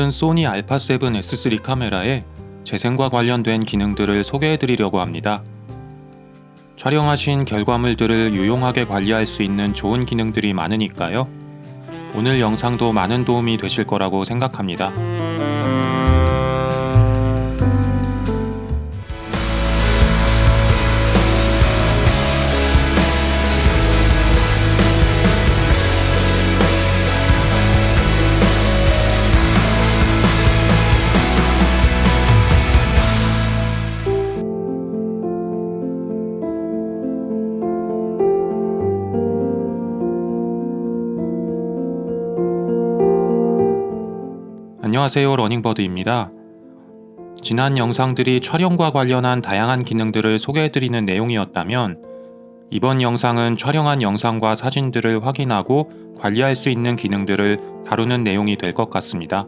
오늘은 소니 알파7 S3 카메라의 재생과 관련된 기능들을 소개해드리려고 합니다. 촬영하신 결과물들을 유용하게 관리할 수 있는 좋은 기능들이 많으니까요. 오늘 영상도 많은 도움이 되실 거라고 생각합니다. 안녕하세요, 러닝버드입니다. 지난 영상들이 촬영과 관련한 다양한 기능들을 소개해드리는 내용이었다면 이번 영상은 촬영한 영상과 사진들을 확인하고 관리할 수 있는 기능들을 다루는 내용이 될 것 같습니다.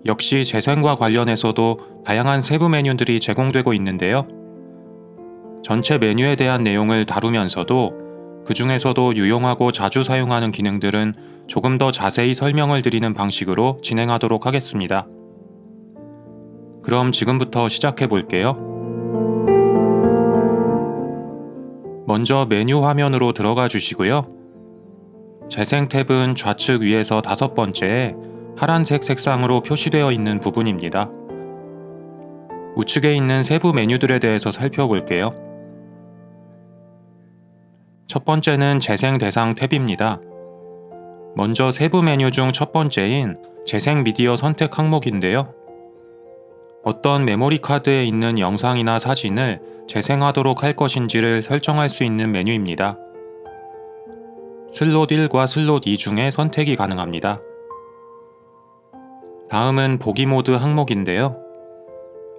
역시 재생과 관련해서도 다양한 세부 메뉴들이 제공되고 있는데요. 전체 메뉴에 대한 내용을 다루면서도 그 중에서도 유용하고 자주 사용하는 기능들은 조금 더 자세히 설명을 드리는 방식으로 진행하도록 하겠습니다. 그럼 지금부터 시작해 볼게요. 먼저 메뉴 화면으로 들어가 주시고요. 재생 탭은 좌측 위에서 5번째에 파란색 색상으로 표시되어 있는 부분입니다. 우측에 있는 세부 메뉴들에 대해서 살펴볼게요. 첫 번째는 재생 대상 탭입니다. 먼저 세부 메뉴 중 첫 번째인 재생 미디어 선택 항목인데요. 어떤 메모리 카드에 있는 영상이나 사진을 재생하도록 할 것인지를 설정할 수 있는 메뉴입니다. 슬롯 1과 슬롯 2 중에 선택이 가능합니다. 다음은 보기 모드 항목인데요.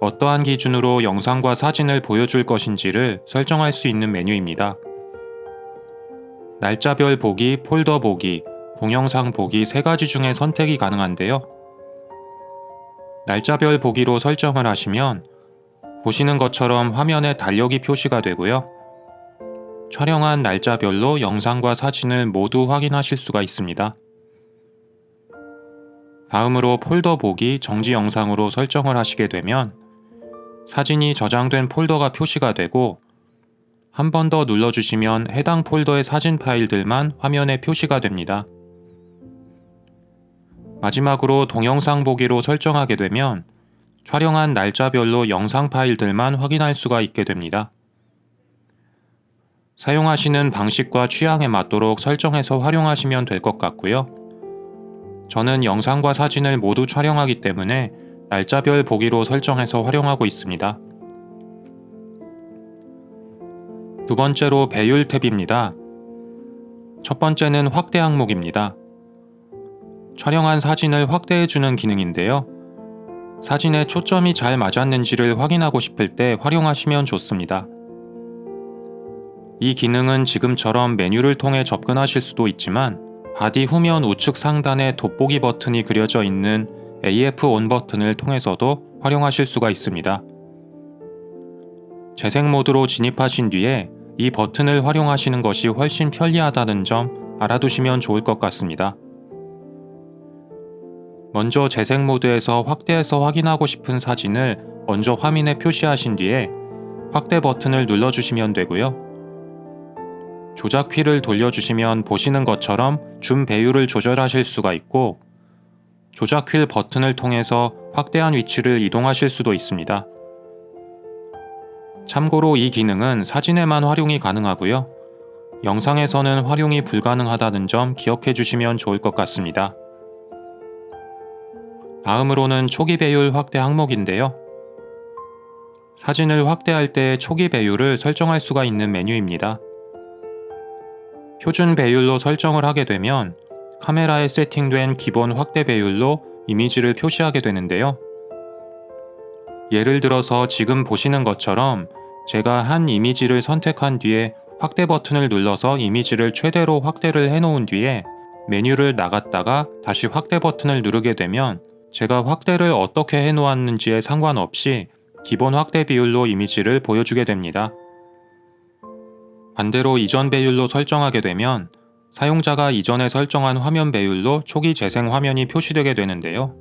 어떠한 기준으로 영상과 사진을 보여줄 것인지를 설정할 수 있는 메뉴입니다. 날짜별 보기, 폴더 보기, 동영상 보기 3가지 중에 선택이 가능한데요. 날짜별 보기로 설정을 하시면 보시는 것처럼 화면에 달력이 표시가 되고요. 촬영한 날짜별로 영상과 사진을 모두 확인하실 수가 있습니다. 다음으로 폴더 보기 정지 영상으로 설정을 하시게 되면 사진이 저장된 폴더가 표시가 되고 한 번 더 눌러주시면 해당 폴더의 사진 파일들만 화면에 표시가 됩니다. 마지막으로 동영상 보기로 설정하게 되면 촬영한 날짜별로 영상 파일들만 확인할 수가 있게 됩니다. 사용하시는 방식과 취향에 맞도록 설정해서 활용하시면 될 것 같고요. 저는 영상과 사진을 모두 촬영하기 때문에 날짜별 보기로 설정해서 활용하고 있습니다. 두 번째로 배율 탭입니다. 첫 번째는 확대 항목입니다. 촬영한 사진을 확대해주는 기능인데요. 사진에 초점이 잘 맞았는지를 확인하고 싶을 때 활용하시면 좋습니다. 이 기능은 지금처럼 메뉴를 통해 접근하실 수도 있지만 바디 후면 우측 상단에 돋보기 버튼이 그려져 있는 AF ON 버튼을 통해서도 활용하실 수가 있습니다. 재생 모드로 진입하신 뒤에 이 버튼을 활용하시는 것이 훨씬 편리하다는 점 알아두시면 좋을 것 같습니다. 먼저 재생 모드에서 확대해서 확인하고 싶은 사진을 먼저 화면에 표시하신 뒤에 확대 버튼을 눌러주시면 되고요. 조작 휠을 돌려주시면 보시는 것처럼 줌 배율을 조절하실 수가 있고 조작 휠 버튼을 통해서 확대한 위치를 이동하실 수도 있습니다. 참고로 이 기능은 사진에만 활용이 가능하고요. 영상에서는 활용이 불가능하다는 점 기억해 주시면 좋을 것 같습니다. 다음으로는 초기 배율 확대 항목인데요. 사진을 확대할 때 초기 배율을 설정할 수가 있는 메뉴입니다. 표준 배율로 설정을 하게 되면 카메라에 세팅된 기본 확대 배율로 이미지를 표시하게 되는데요. 예를 들어서 지금 보시는 것처럼 제가 한 이미지를 선택한 뒤에 확대 버튼을 눌러서 이미지를 최대로 확대를 해놓은 뒤에 메뉴를 나갔다가 다시 확대 버튼을 누르게 되면 제가 확대를 어떻게 해놓았는지에 상관없이 기본 확대 비율로 이미지를 보여주게 됩니다. 반대로 이전 배율로 설정하게 되면 사용자가 이전에 설정한 화면 배율로 초기 재생 화면이 표시되게 되는데요.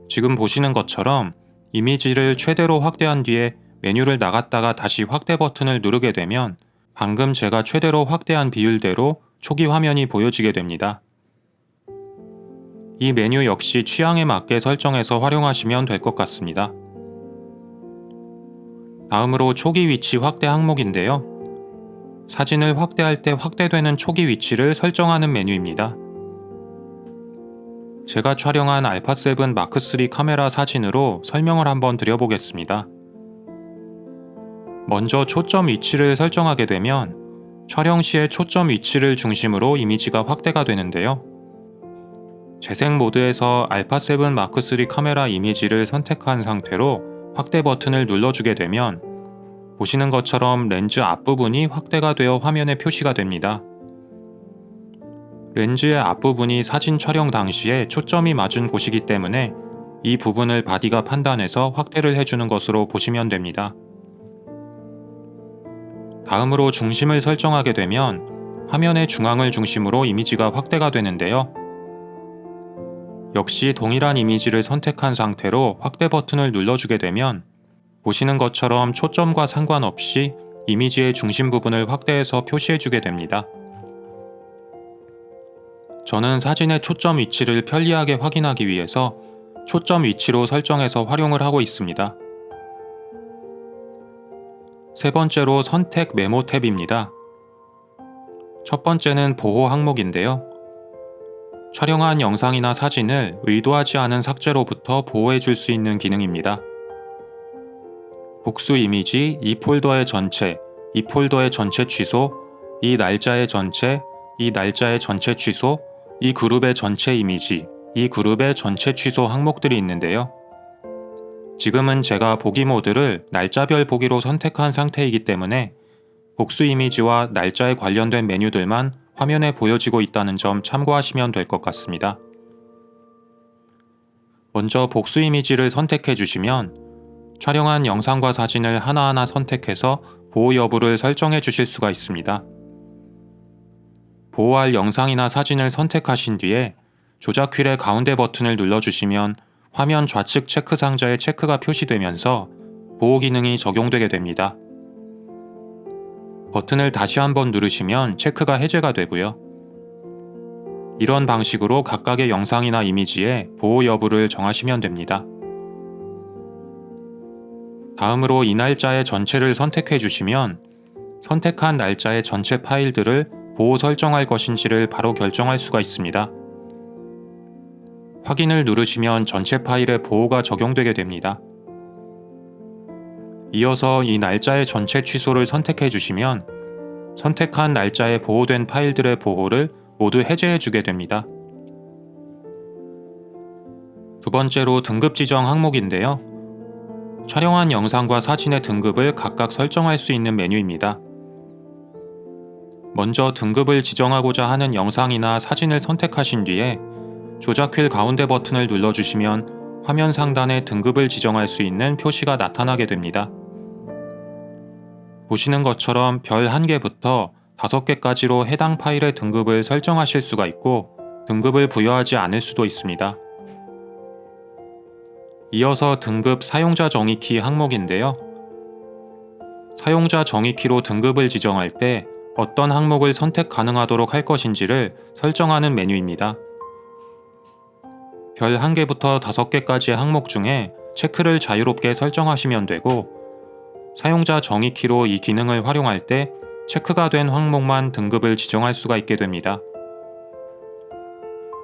지금 보시는 것처럼 이미지를 최대로 확대한 뒤에 메뉴를 나갔다가 다시 확대 버튼을 누르게 되면 방금 제가 최대로 확대한 비율대로 초기 화면이 보여지게 됩니다. 이 메뉴 역시 취향에 맞게 설정해서 활용하시면 될 것 같습니다. 다음으로 초기 위치 확대 항목인데요. 사진을 확대할 때 확대되는 초기 위치를 설정하는 메뉴입니다. 제가 촬영한 알파7 마크3 카메라 사진으로 설명을 한번 드려보겠습니다. 먼저 초점 위치를 설정하게 되면 촬영 시의 초점 위치를 중심으로 이미지가 확대가 되는데요. 재생 모드에서 알파7 마크3 카메라 이미지를 선택한 상태로 확대 버튼을 눌러주게 되면 보시는 것처럼 렌즈 앞부분이 확대가 되어 화면에 표시가 됩니다. 렌즈의 앞부분이 사진 촬영 당시에 초점이 맞은 곳이기 때문에 이 부분을 바디가 판단해서 확대를 해주는 것으로 보시면 됩니다. 다음으로 중심을 설정하게 되면 화면의 중앙을 중심으로 이미지가 확대가 되는데요. 역시 동일한 이미지를 선택한 상태로 확대 버튼을 눌러주게 되면 보시는 것처럼 초점과 상관없이 이미지의 중심 부분을 확대해서 표시해주게 됩니다. 저는 사진의 초점 위치를 편리하게 확인하기 위해서 초점 위치로 설정해서 활용을 하고 있습니다. 세 번째로 선택 메모 탭입니다. 첫 번째는 보호 항목인데요. 촬영한 영상이나 사진을 의도하지 않은 삭제로부터 보호해줄 수 있는 기능입니다. 복수 이미지, 이 폴더의 전체, 이 폴더의 전체 취소, 이 날짜의 전체, 이 날짜의 전체 취소, 이 그룹의 전체 이미지, 이 그룹의 전체 취소 항목들이 있는데요. 지금은 제가 보기 모드를 날짜별 보기로 선택한 상태이기 때문에 복수 이미지와 날짜에 관련된 메뉴들만 화면에 보여지고 있다는 점 참고하시면 될 것 같습니다. 먼저 복수 이미지를 선택해 주시면 촬영한 영상과 사진을 하나하나 선택해서 보호 여부를 설정해 주실 수가 있습니다. 보호할 영상이나 사진을 선택하신 뒤에 조작 휠의 가운데 버튼을 눌러주시면 화면 좌측 체크 상자에 체크가 표시되면서 보호 기능이 적용되게 됩니다. 버튼을 다시 한번 누르시면 체크가 해제가 되고요. 이런 방식으로 각각의 영상이나 이미지에 보호 여부를 정하시면 됩니다. 다음으로 이 날짜의 전체를 선택해 주시면 선택한 날짜의 전체 파일들을 보호 설정할 것인지를 바로 결정할 수가 있습니다. 확인을 누르시면 전체 파일에 보호가 적용되게 됩니다. 이어서 이 날짜의 전체 취소를 선택해 주시면 선택한 날짜에 보호된 파일들의 보호를 모두 해제해 주게 됩니다. 두 번째로 등급 지정 항목인데요. 촬영한 영상과 사진의 등급을 각각 설정할 수 있는 메뉴입니다. 먼저 등급을 지정하고자 하는 영상이나 사진을 선택하신 뒤에 조작 휠 가운데 버튼을 눌러주시면 화면 상단에 등급을 지정할 수 있는 표시가 나타나게 됩니다. 보시는 것처럼 별 1개부터 5개까지로 해당 파일의 등급을 설정하실 수가 있고 등급을 부여하지 않을 수도 있습니다. 이어서 등급 사용자 정의 키 항목인데요. 사용자 정의 키로 등급을 지정할 때 어떤 항목을 선택 가능하도록 할 것인지를 설정하는 메뉴입니다. 별 1개부터 5개까지의 항목 중에 체크를 자유롭게 설정하시면 되고 사용자 정의 키로 이 기능을 활용할 때 체크가 된 항목만 등급을 지정할 수가 있게 됩니다.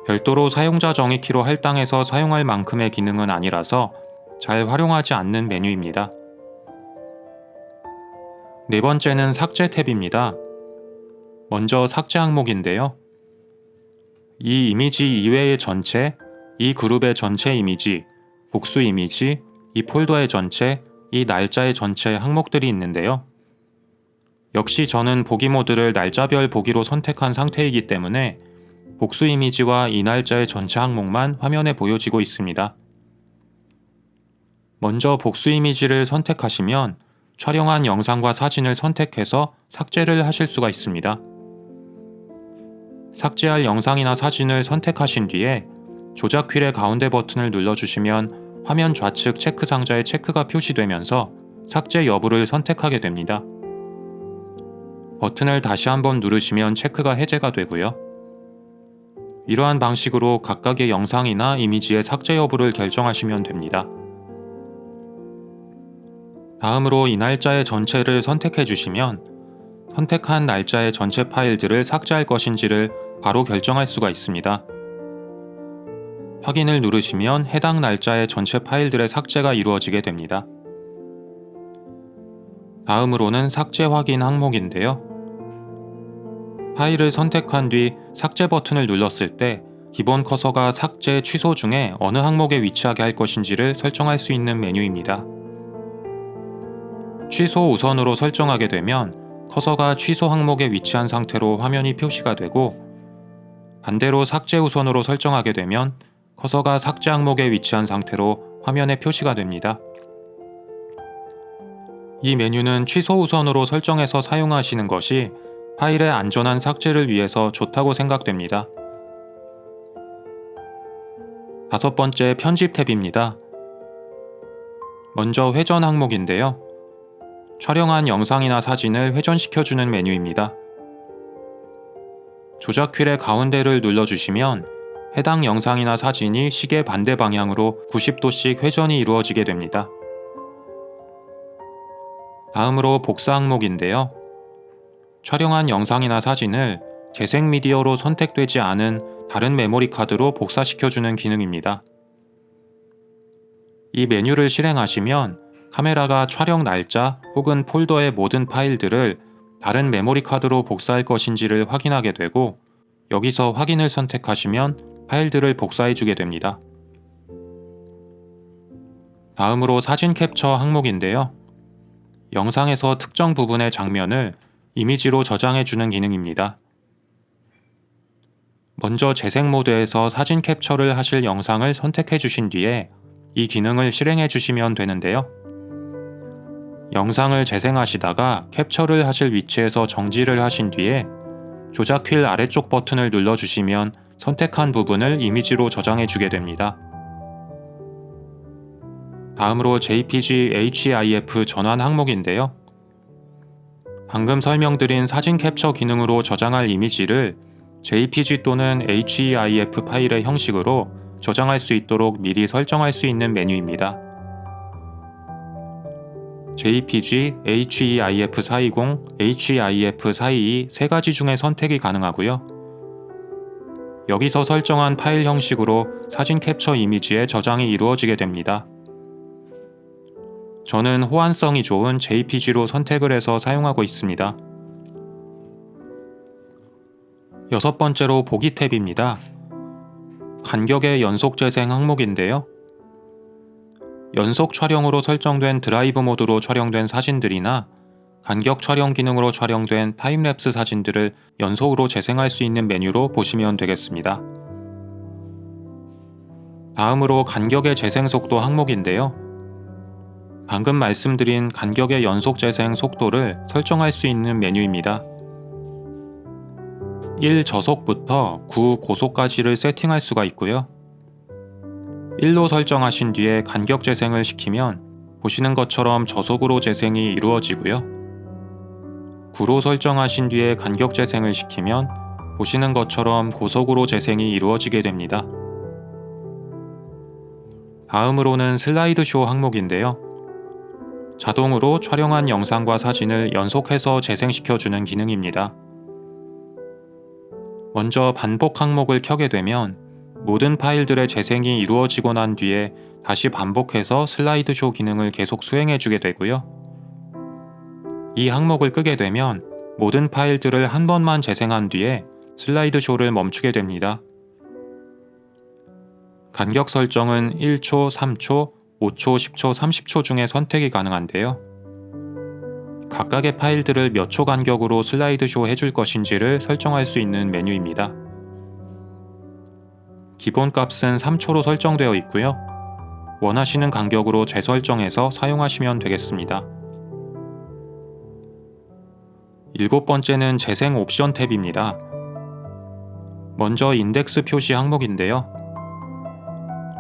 별도로 사용자 정의 키로 할당해서 사용할 만큼의 기능은 아니라서 잘 활용하지 않는 메뉴입니다. 네 번째는 삭제 탭입니다. 먼저 삭제 항목인데요. 이 이미지 이외의 전체, 이 그룹의 전체 이미지, 복수 이미지, 이 폴더의 전체, 이 날짜의 전체 항목들이 있는데요. 역시 저는 보기 모드를 날짜별 보기로 선택한 상태이기 때문에 복수 이미지와 이 날짜의 전체 항목만 화면에 보여지고 있습니다. 먼저 복수 이미지를 선택하시면 촬영한 영상과 사진을 선택해서 삭제를 하실 수가 있습니다. 삭제할 영상이나 사진을 선택하신 뒤에 조작 휠의 가운데 버튼을 눌러주시면 화면 좌측 체크 상자에 체크가 표시되면서 삭제 여부를 선택하게 됩니다. 버튼을 다시 한번 누르시면 체크가 해제가 되고요. 이러한 방식으로 각각의 영상이나 이미지의 삭제 여부를 결정하시면 됩니다. 다음으로 이 날짜의 전체를 선택해 주시면 선택한 날짜의 전체 파일들을 삭제할 것인지를 바로 결정할 수가 있습니다. 확인을 누르시면 해당 날짜의 전체 파일들의 삭제가 이루어지게 됩니다. 다음으로는 삭제 확인 항목인데요. 파일을 선택한 뒤 삭제 버튼을 눌렀을 때 기본 커서가 삭제, 취소 중에 어느 항목에 위치하게 할 것인지를 설정할 수 있는 메뉴입니다. 취소 우선으로 설정하게 되면 커서가 취소 항목에 위치한 상태로 화면이 표시가 되고, 반대로 삭제 우선으로 설정하게 되면 커서가 삭제 항목에 위치한 상태로 화면에 표시가 됩니다. 이 메뉴는 취소 우선으로 설정해서 사용하시는 것이 파일의 안전한 삭제를 위해서 좋다고 생각됩니다. 다섯 번째, 편집 탭입니다. 먼저 회전 항목인데요. 촬영한 영상이나 사진을 회전시켜주는 메뉴입니다. 조작 휠의 가운데를 눌러주시면 해당 영상이나 사진이 시계 반대 방향으로 90도씩 회전이 이루어지게 됩니다. 다음으로 복사 항목인데요. 촬영한 영상이나 사진을 재생 미디어로 선택되지 않은 다른 메모리 카드로 복사시켜주는 기능입니다. 이 메뉴를 실행하시면 카메라가 촬영 날짜 혹은 폴더의 모든 파일들을 다른 메모리 카드로 복사할 것인지를 확인하게 되고, 여기서 확인을 선택하시면 파일들을 복사해주게 됩니다. 다음으로 사진 캡처 항목인데요. 영상에서 특정 부분의 장면을 이미지로 저장해주는 기능입니다. 먼저 재생 모드에서 사진 캡처를 하실 영상을 선택해 주신 뒤에 이 기능을 실행해 주시면 되는데요. 영상을 재생하시다가 캡처를 하실 위치에서 정지를 하신 뒤에 조작 휠 아래쪽 버튼을 눌러주시면 선택한 부분을 이미지로 저장해 주게 됩니다. 다음으로 JPG HEIF 전환 항목인데요. 방금 설명드린 사진 캡처 기능으로 저장할 이미지를 JPG 또는 HEIF 파일의 형식으로 저장할 수 있도록 미리 설정할 수 있는 메뉴입니다. JPG, HEIF 420, HEIF 422 세 가지 중에 선택이 가능하고요. 여기서 설정한 파일 형식으로 사진 캡처 이미지의 저장이 이루어지게 됩니다. 저는 호환성이 좋은 JPG로 선택을 해서 사용하고 있습니다. 여섯 번째로 보기 탭입니다. 간격의 연속 재생 항목인데요. 연속 촬영으로 설정된 드라이브 모드로 촬영된 사진들이나 간격 촬영 기능으로 촬영된 타임랩스 사진들을 연속으로 재생할 수 있는 메뉴로 보시면 되겠습니다. 다음으로 간격의 재생 속도 항목인데요. 방금 말씀드린 간격의 연속 재생 속도를 설정할 수 있는 메뉴입니다. 1 저속부터 9 고속까지를 세팅할 수가 있고요. 1로 설정하신 뒤에 간격 재생을 시키면 보시는 것처럼 저속으로 재생이 이루어지고요. 9로 설정하신 뒤에 간격 재생을 시키면 보시는 것처럼 고속으로 재생이 이루어지게 됩니다. 다음으로는 슬라이드쇼 항목인데요. 자동으로 촬영한 영상과 사진을 연속해서 재생시켜주는 기능입니다. 먼저 반복 항목을 켜게 되면 모든 파일들의 재생이 이루어지고 난 뒤에 다시 반복해서 슬라이드쇼 기능을 계속 수행해주게 되고요. 이 항목을 끄게 되면 모든 파일들을 한 번만 재생한 뒤에 슬라이드쇼를 멈추게 됩니다. 간격 설정은 1초, 3초, 5초, 10초, 30초 중에 선택이 가능한데요. 각각의 파일들을 몇 초 간격으로 슬라이드쇼 해줄 것인지를 설정할 수 있는 메뉴입니다. 기본 값은 3초로 설정되어 있고요. 원하시는 간격으로 재설정해서 사용하시면 되겠습니다. 일곱 번째는 재생 옵션 탭입니다. 먼저 인덱스 표시 항목인데요.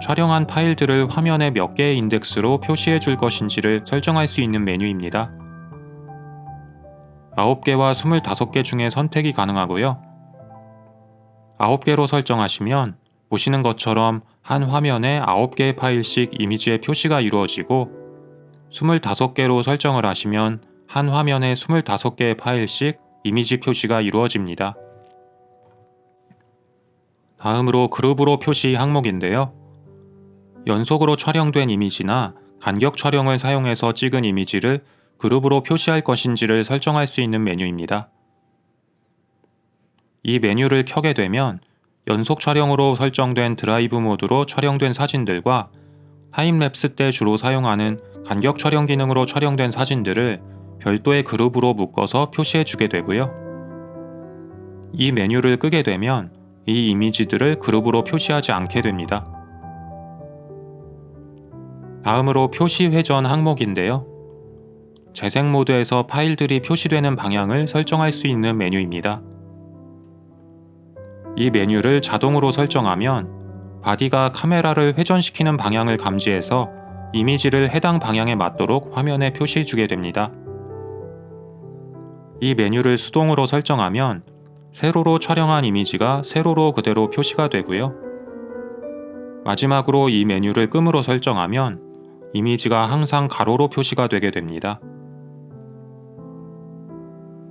촬영한 파일들을 화면에 몇 개의 인덱스로 표시해 줄 것인지를 설정할 수 있는 메뉴입니다. 9개와 25개 중에 선택이 가능하고요. 9개로 설정하시면 보시는 것처럼 한 화면에 9개의 파일씩 이미지의 표시가 이루어지고 25개로 설정을 하시면 한 화면에 25개의 파일씩 이미지 표시가 이루어집니다. 다음으로 그룹으로 표시 항목인데요. 연속으로 촬영된 이미지나 간격 촬영을 사용해서 찍은 이미지를 그룹으로 표시할 것인지를 설정할 수 있는 메뉴입니다. 이 메뉴를 켜게 되면 연속 촬영으로 설정된 드라이브 모드로 촬영된 사진들과 타임랩스 때 주로 사용하는 간격 촬영 기능으로 촬영된 사진들을 별도의 그룹으로 묶어서 표시해 주게 되고요. 이 메뉴를 끄게 되면 이 이미지들을 그룹으로 표시하지 않게 됩니다. 다음으로 표시 회전 항목인데요. 재생 모드에서 파일들이 표시되는 방향을 설정할 수 있는 메뉴입니다. 이 메뉴를 자동으로 설정하면 바디가 카메라를 회전시키는 방향을 감지해서 이미지를 해당 방향에 맞도록 화면에 표시해 주게 됩니다. 이 메뉴를 수동으로 설정하면 세로로 촬영한 이미지가 세로로 그대로 표시가 되고요. 마지막으로 이 메뉴를 끔으로 설정하면 이미지가 항상 가로로 표시가 되게 됩니다.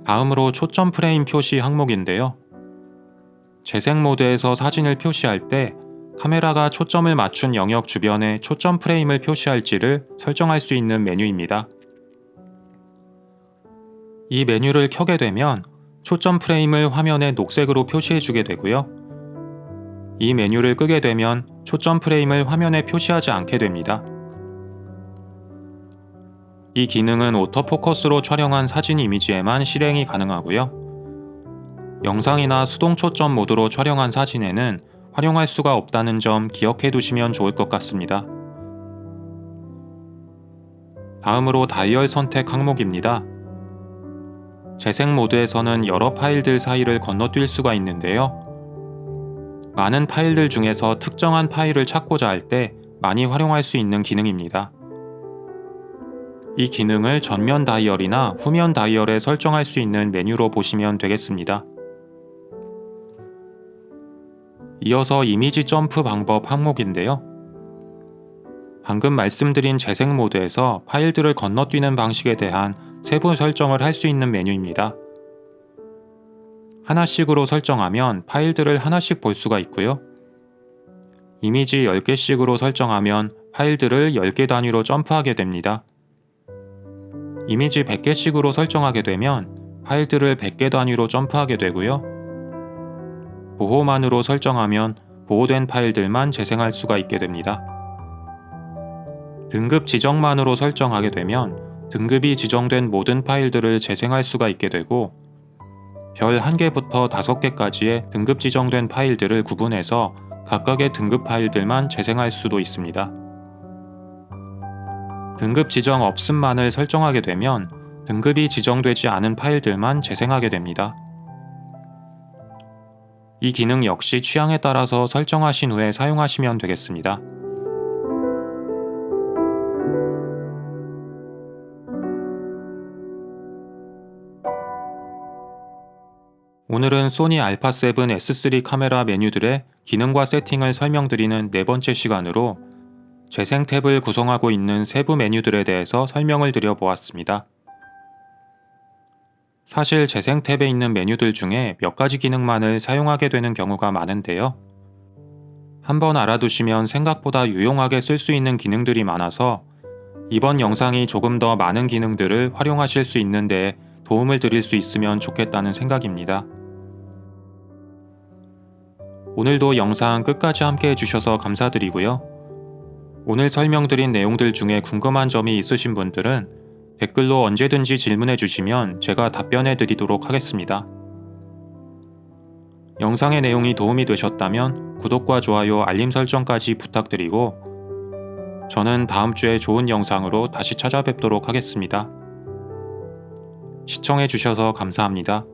다음으로 초점 프레임 표시 항목인데요. 재생 모드에서 사진을 표시할 때 카메라가 초점을 맞춘 영역 주변에 초점 프레임을 표시할지를 설정할 수 있는 메뉴입니다. 이 메뉴를 켜게 되면 초점 프레임을 화면에 녹색으로 표시해 주게 되고요. 이 메뉴를 끄게 되면 초점 프레임을 화면에 표시하지 않게 됩니다. 이 기능은 오토포커스로 촬영한 사진 이미지에만 실행이 가능하고요. 영상이나 수동 초점 모드로 촬영한 사진에는 활용할 수가 없다는 점 기억해 두시면 좋을 것 같습니다. 다음으로 다이얼 선택 항목입니다. 재생 모드에서는 여러 파일들 사이를 건너뛸 수가 있는데요. 많은 파일들 중에서 특정한 파일을 찾고자 할 때 많이 활용할 수 있는 기능입니다. 이 기능을 전면 다이얼이나 후면 다이얼에 설정할 수 있는 메뉴로 보시면 되겠습니다. 이어서 이미지 점프 방법 항목인데요. 방금 말씀드린 재생 모드에서 파일들을 건너뛰는 방식에 대한 세부 설정을 할 수 있는 메뉴입니다. 하나씩으로 설정하면 파일들을 하나씩 볼 수가 있고요. 이미지 10개씩으로 설정하면 파일들을 10개 단위로 점프하게 됩니다. 이미지 100개씩으로 설정하게 되면 파일들을 100개 단위로 점프하게 되고요. 보호만으로 설정하면 보호된 파일들만 재생할 수가 있게 됩니다. 등급 지정만으로 설정하게 되면 등급이 지정된 모든 파일들을 재생할 수가 있게 되고 별 1개부터 5개까지의 등급 지정된 파일들을 구분해서 각각의 등급 파일들만 재생할 수도 있습니다. 등급 지정 없음만을 설정하게 되면 등급이 지정되지 않은 파일들만 재생하게 됩니다. 이 기능 역시 취향에 따라서 설정하신 후에 사용하시면 되겠습니다. 오늘은 소니 α7 S3 카메라 메뉴들의 기능과 세팅을 설명드리는 네 번째 시간으로 재생 탭을 구성하고 있는 세부 메뉴들에 대해서 설명을 드려보았습니다. 사실 재생 탭에 있는 메뉴들 중에 몇 가지 기능만을 사용하게 되는 경우가 많은데요. 한번 알아두시면 생각보다 유용하게 쓸 수 있는 기능들이 많아서 이번 영상이 조금 더 많은 기능들을 활용하실 수 있는 데 도움을 드릴 수 있으면 좋겠다는 생각입니다. 오늘도 영상 끝까지 함께 해주셔서 감사드리고요. 오늘 설명드린 내용들 중에 궁금한 점이 있으신 분들은 댓글로 언제든지 질문해 주시면 제가 답변해 드리도록 하겠습니다. 영상의 내용이 도움이 되셨다면 구독과 좋아요, 알림 설정까지 부탁드리고 저는 다음 주에 좋은 영상으로 다시 찾아뵙도록 하겠습니다. 시청해 주셔서 감사합니다.